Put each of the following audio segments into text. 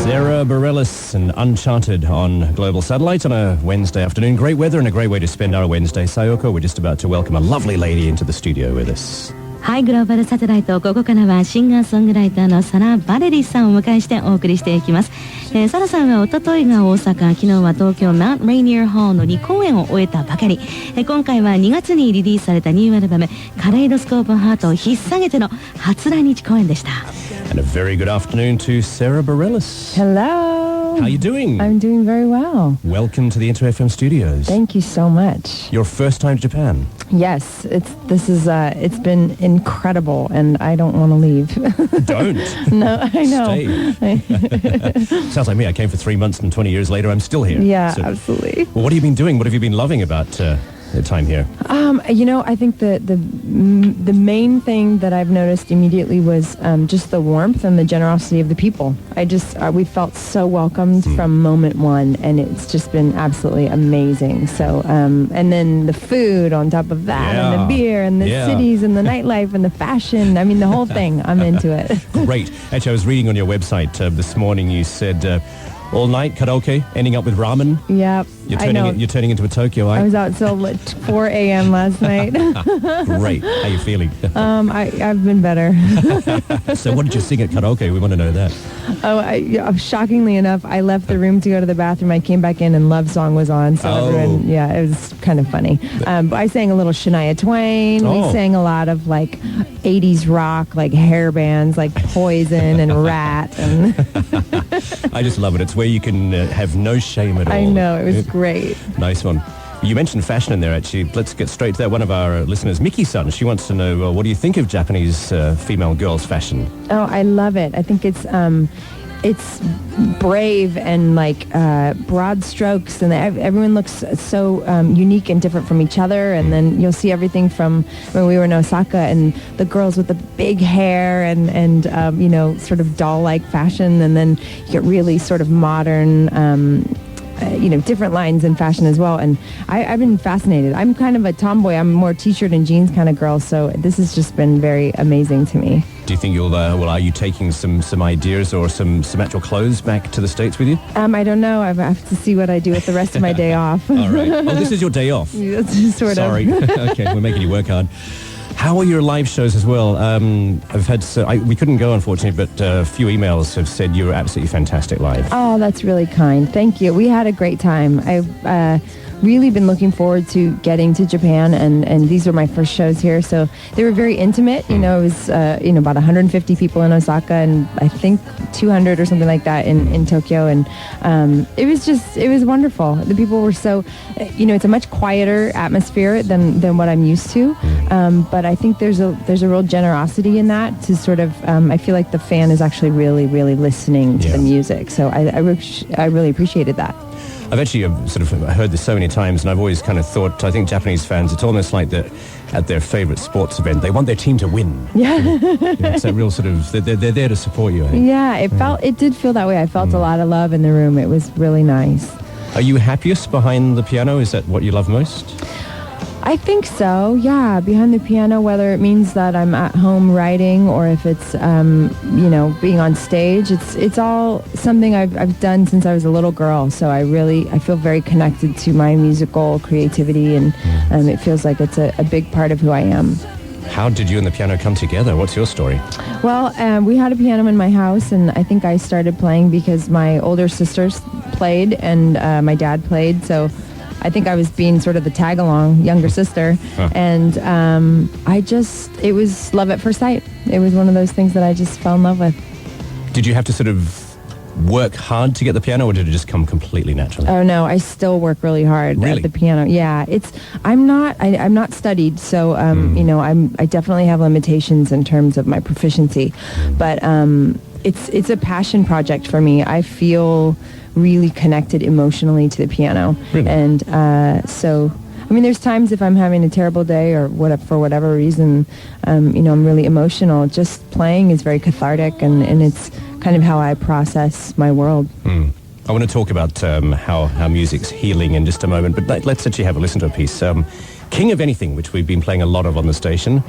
Sara Bareilles and Uncharted on Global Satellite on a Wednesday afternoon. Great weather and a great way to spend our Wednesday. Sayoko, we're just about to welcome a lovely lady into the studio with us. はい、グローバルサテライト、ここからはシンガーソングライターのサラ・バレリスさんをお迎えしてお送りしていきます。サラさんは一昨日が大阪、昨日は東京マウント・レイニアホールの2公演を終えたばかり。今回は2月にリリースされたニューアルバムカレイドスコープハートを引っ提げての初来日公演でした。And a very good afternoon to Sara Bareilles. Hello. How are you doing? I'm doing very well. Welcome to the Inter FM studios. Thank you so much. Your first time to Japan? Yes, it's been incredible, and I don't want to leave. Don't. No, I know. Stay. Sounds like me. I came for 3 months, and 20 years later, I'm still here. Yeah, so, absolutely. Well, what have you been doing? What have you been loving about the time here? I think the main thing that I've noticed immediately was just the warmth and the generosity of the people. We felt so welcomed from moment one, and it's just been absolutely amazing. So, and then the food on top of that, and the beer, and the cities, and the nightlife, and the fashion. I mean, the whole thing. I'm into it. Great. Actually, I was reading on your website this morning, you said... all night karaoke, ending up with ramen. Yep, You're turning into a Tokyo. I was out till 4 a.m. last night. Great. How are you feeling? I've been better. So what did you sing at karaoke? We want to know that. Shockingly enough, I left the room to go to the bathroom. I came back in and Love Song was on. So everyone, it was kind of funny. But I sang a little Shania Twain. We sang a lot of like 80s rock, like hair bands, like Poison and Rat. And I just love it. It's where you can have no shame at all. I know, it was great. Nice one. You mentioned fashion in there, actually. Let's get straight to that. One of our listeners, Miki-san, she wants to know, what do you think of Japanese female girls' fashion? Oh, I love it. I think it's brave and like broad strokes, and everyone looks so unique and different from each other. And then you'll see everything from when we were in Osaka, and the girls with the big hair and sort of doll-like fashion, and then you get really sort of modern different lines in fashion as well. And I've been fascinated. I'm kind of a tomboy. I'm more t-shirt and jeans kind of girl, so this has just been very amazing to me. Do you think you'll, are you taking some ideas or some actual clothes back to the States with you? I don't know. I have to see what I do with the rest of my day off. All right. Oh, this is your day off? Sort Sorry. of. Okay, we're making you work hard. How are your live shows as well? I've had we couldn't go, unfortunately, but a few emails have said you were absolutely fantastic live. Oh, that's really kind. Thank you. We had a great time. I've really been looking forward to getting to Japan, and these were my first shows here, so they were very intimate. It was about 150 people in Osaka, and I think 200 or something like that in Tokyo, and it was wonderful. The people were so, it's a much quieter atmosphere than what I'm used to, but I think there's a real generosity in that to sort of, I feel like the fan is actually really, really listening to the music, so I really appreciated that. I've actually sort of heard this so many times, and I've always kind of thought, I think Japanese fans, it's almost like that at their favorite sports event, they want their team to win. Yeah. It's that real sort of, they're there to support you, I think. Yeah, it did feel that way. I felt a lot of love in the room. It was really nice. Are you happiest behind the piano? Is that what you love most? I think so, yeah, behind the piano, whether it means that I'm at home writing or if it's, being on stage. It's all something I've done since I was a little girl, so I feel very connected to my musical creativity, and it feels like it's a big part of who I am. How did you and the piano come together? What's your story? Well, we had a piano in my house, and I think I started playing because my older sisters played and my dad played, so I think I was being sort of the tag-along younger sister, and it was love at first sight. It was one of those things that I just fell in love with. Did you have to sort of work hard to get the piano, or did it just come completely naturally? Oh no, I still work really hard at the piano. Yeah, I'm not studied, so I definitely have limitations in terms of my proficiency, but it's a passion project for me. I feel really connected emotionally to the piano. Really? And so, I mean, there's times if I'm having a terrible day or for whatever reason, I'm really emotional. Just playing is very cathartic, and it's kind of how I process my world. I want to talk about how music's healing in just a moment, but let's actually have a listen to a piece. King of Anything, which we've been playing a lot of on the station.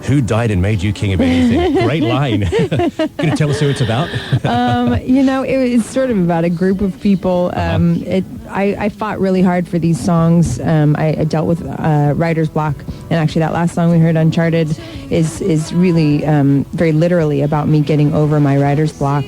Who died and made you king of anything? Great line. Can you tell us who it's about? It was sort of about a group of people. I fought really hard for these songs. I dealt with writer's block, and actually that last song we heard, Uncharted, is really very literally about me getting over my writer's block.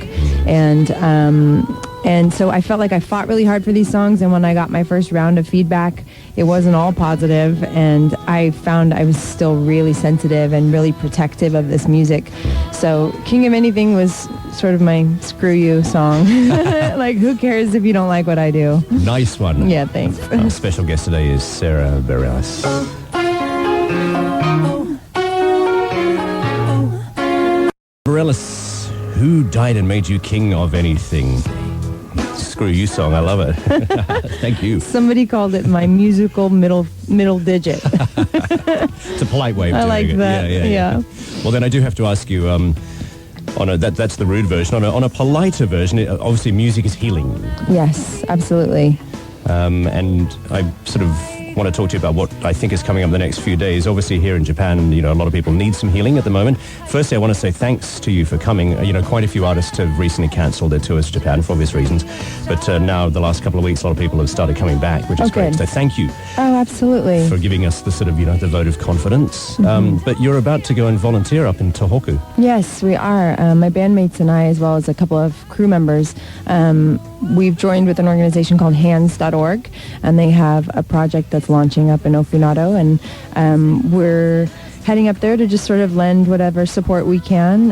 And so I felt like I fought really hard for these songs, and when I got my first round of feedback, it wasn't all positive, and I found I was still really sensitive and really protective of this music. So King of Anything was sort of my screw you song. Like, who cares if you don't like what I do? Nice one. Yeah, thanks. Our special guest today is Sara Bareilles. Bareilles, who died and made you king of anything? Screw you song. I love it. Thank you. Somebody called it my musical middle digit. It's a polite way of I doing like it. that. Yeah. Well, then I do have to ask you, that's the rude version. On a politer version, obviously music is healing. Yes, absolutely. And I sort of want to talk to you about what I think is coming up the next few days. Obviously here in Japan, a lot of people need some healing at the moment. Firstly, I want to say thanks to you for coming. Quite a few artists have recently cancelled their tours to Japan for obvious reasons. But now, the last couple of weeks, a lot of people have started coming back, which is great. So thank you. Oh, absolutely. For giving us the sort of, the vote of confidence. But you're about to go and volunteer up in Tohoku. Yes, we are. My bandmates and I, as well as a couple of crew members, we've joined with an organization called hands.org, and they have a project that's launching up in Ofunado, and we're heading up there to just sort of lend whatever support we can.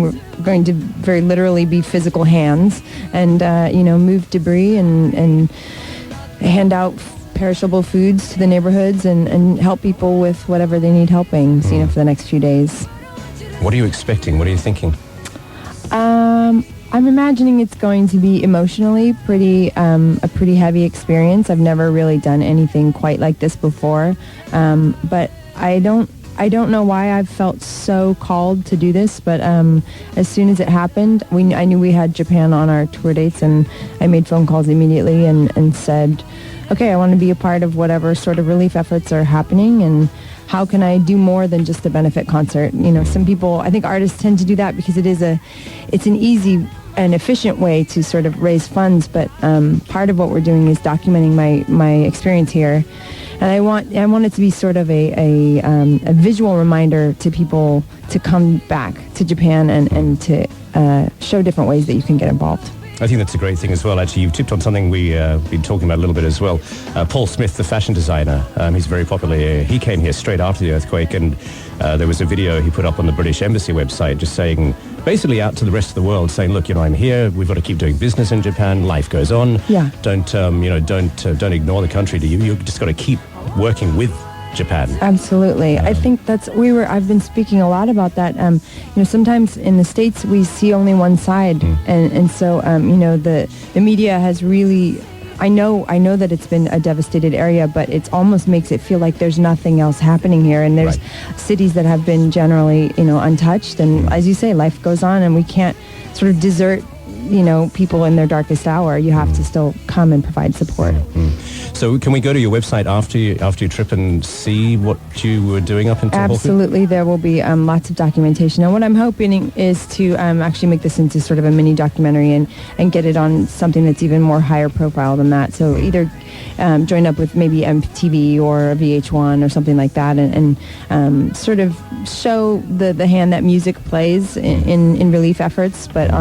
We're going to very literally be physical hands and, move debris and hand out perishable foods to the neighborhoods and help people with whatever they need helping, for the next few days. What are you expecting? What are you thinking? I'm imagining it's going to be emotionally a pretty heavy experience. I've never really done anything quite like this before, but I don't know why I've felt so called to do this. But as soon as it happened, I knew we had Japan on our tour dates, and I made phone calls immediately and said, okay, I want to be a part of whatever sort of relief efforts are happening, and how can I do more than just a benefit concert? Some people, I think artists tend to do that because it's an easy and efficient way to sort of raise funds, but part of what we're doing is documenting my experience here, and I want it to be sort of a visual reminder to people to come back to Japan and to show different ways that you can get involved. I think that's a great thing as well. Actually, you've tipped on something we've been talking about a little bit as well. Paul Smith, the fashion designer, he's very popular here. He came here straight after the earthquake, and there was a video he put up on the British Embassy website just saying, basically out to the rest of the world, saying, look, I'm here. We've got to keep doing business in Japan. Life goes on. Yeah. Don't ignore the country. You've just got to keep working with Japan. Absolutely. I think I've been speaking a lot about that. Sometimes in the States we see only one side, and so the media has really, I know that it's been a devastated area, but it almost makes it feel like there's nothing else happening here, and there's cities that have been generally untouched, and as you say, life goes on, and we can't sort of desert people in their darkest hour. You have to still come and provide support. So can we go to your website after your trip and see what you were doing up in Tohoku? Absolutely. There will be lots of documentation. And what I'm hoping is to actually make this into sort of a mini documentary and get it on something that's even more higher profile than that. So either join up with maybe MTV or VH1 or something like that and sort of show the hand that music plays in relief efforts. But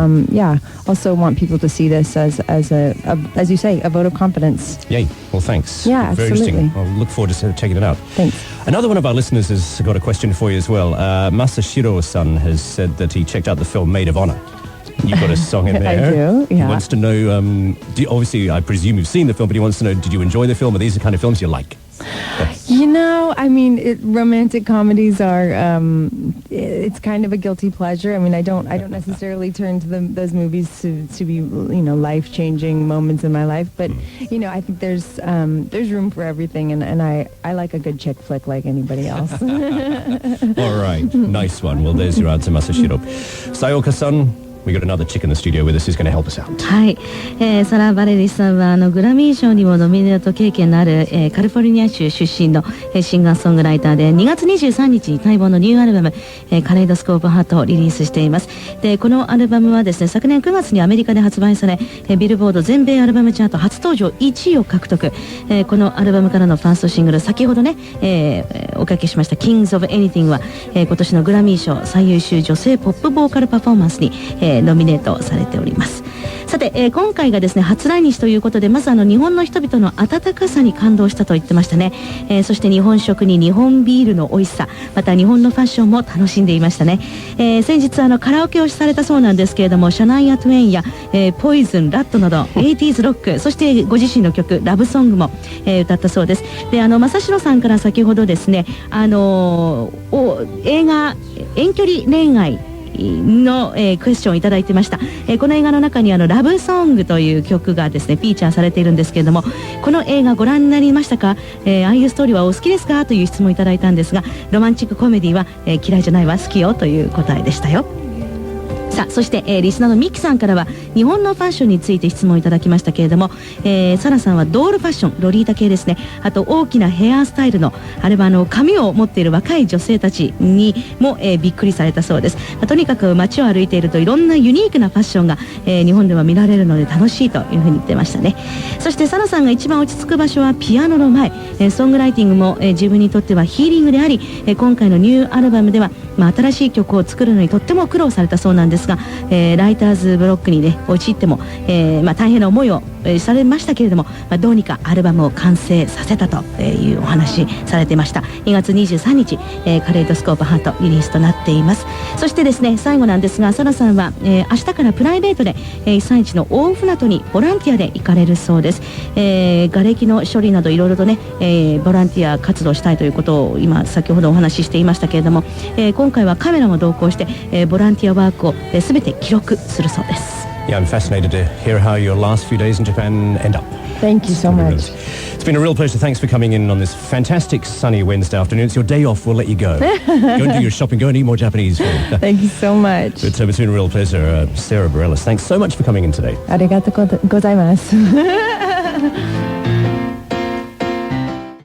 also want people to see this as you say, a vote of confidence. Yay. Well, thanks. Yeah, very absolutely. interesting. I'll look forward to checking it out. Thanks. Another one of our listeners has got a question for you as well. Masashiro-san has said that he checked out the film Maid of Honor. You've got a song in there. I do, yeah. He wants to know, obviously, I presume you've seen the film, but he wants to know, did you enjoy the film? Are these the kind of films you like? Romantic comedies are, it's kind of a guilty pleasure. I don't necessarily turn to those movies to be, life-changing moments in my life. But, I think there's room for everything, and I like a good chick flick like anybody else. All right. Nice one. Well, there's your answer, Masashiro. Sayoka-san, we got another chick in the studio with us who's going to help us out. はい、サラ・バレリさんはグラミー賞にもノミネート経験のある、カリフォルニア州出身の、シンガーソングライターで2月23日に待望のニューアルバム、カレイドスコープハートをリリースしています。でこのアルバムはですね、昨年9月にアメリカで発売され、ビルボード全米アルバムチャート初登場1位を獲得。このアルバムからのファーストシングル、先ほどね、おかけしました Kings of Anything は、今年のグラミー賞最優秀女性ポップボーカルパフォーマンスに、ノミネートされております。さて、今回がですね初来日ということで、まず日本の人々の温かさに感動したと言ってましたね。そして日本食に日本ビールの美味しさ、また日本のファッションも楽しんでいましたね。先日カラオケをされたそうなんですけれども、シャナイア・トゥエンや、ポイズン、ラットなど 80s ロック、そしてご自身の曲ラブソングも、歌ったそうです。で正城さんから先ほどですね、映画遠距離恋愛の、クエスチョンをいただいてました。この映画の中にラブソングという曲がですねフィーチャーされているんですけれども、この映画ご覧になりましたか？ああいうストーリーはお好きですかという質問をいただいたんですが、ロマンチックコメディは、嫌いじゃないわ、好きよという答えでしたよ。さあそして、リスナーのミッキさんからは日本のファッションについて質問をいただきましたけれども、サラさんはドールファッション、ロリータ系ですね、あと大きなヘアスタイルのあれは髪を持っている若い女性たちにも、びっくりされたそうです。とにかく街を歩いているといろんなユニークなファッションが、日本では見られるので楽しいというふうに言ってましたね。そしてサラさんが一番落ち着く場所はピアノの前、ソングライティングも、自分にとってはヒーリングであり、今回のニューアルバムでは、新しい曲を作るのにとっても苦労されたそうなんですが、ライターズブロックにね陥っても、大変な思いを、されましたけれども、どうにかアルバムを完成させたというお話されていました。2月23日、カレイドスコープハートリリースとなっています。そしてですね最後なんですが、サラさんは、明日からプライベートで、被災地の大船渡にボランティアで行かれるそうです。瓦礫の処理などいろいろとね、ボランティア活動したいということを今先ほどお話ししていましたけれども、今回はカメラも同行して、ボランティアワークを全て記録するそうです。Yeah, I'm fascinated to hear how your last few days in Japan end up. Thank you so much. It's been a real pleasure. Thanks for coming in on this fantastic sunny Wednesday afternoon. It's your day off. We'll let you go. Go and do your shopping. Go and eat more Japanese food. Thank you so much. But it's been a real pleasure. Sara Bareilles, thanks so much for coming in today. ありがとうございます。